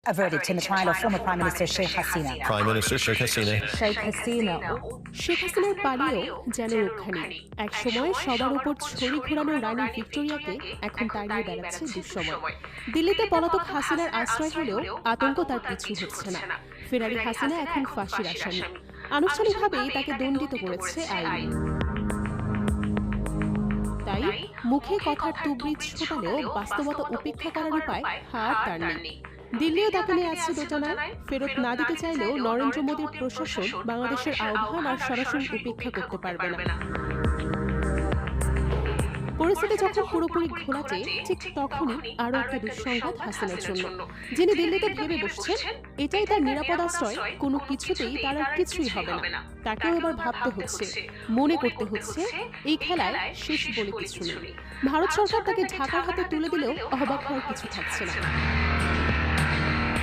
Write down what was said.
A verdict in the trial of former Prime Minister Sheikh Hasina. Prime Minister Sheikh Hasina. Sheikh Hasina. Sheikh হাসিনার পালিয়েও যেন রক্ষা নেই। এক সময় সবার উপর ছড়ি ঘোরানো রানী ভিক্টোরিয়াকে এখন তাড়িয়ে বেড়াচ্ছে দুঃসময়। দিল্লিতে পলাতক হাসিনার আশ্রয় হলেও আতঙ্ক তার পিছু হচ্ছে না। ফেরারি হাসিনা এখন ফাঁসির আসামি। আনুষ্ঠানিকভাবেই তাকে দণ্ডিত করেছে আইন। তাই মুখে কথার তুবড়ি ছোটালেও বাস্তবতা উপেক্ষা করার উপায় হার তার নেই। দিল্লিও তাকে নিয়ে আসছে দোটানায়। ফেরত না দিতে চাইলেও নরেন্দ্র মোদীর প্রশাসন বাংলাদেশের আহ্বান আর সরাসরি উপেক্ষা করতে পারবে না। পরিস্থিতি যখন পুরোপুরি ঘোলাটে, ঠিক তখনই আরও একটা দুঃসংবাদ হাসিনার জন্য। যিনি দিল্লিতে ভেবে বসছেন এটাই তার নিরাপদ আশ্রয়, কোনো কিছুতেই তার আর কিছুই হবে না। তাকেও এবার ভাবতে হচ্ছে, মনে করতে হচ্ছে, এই খেলায় শেষ বলে কিছু নেই। ভারত সরকার তাকে ঢাকার হাতে তুলে দিলেও অবাক হওয়ার কিছু থাকছে না।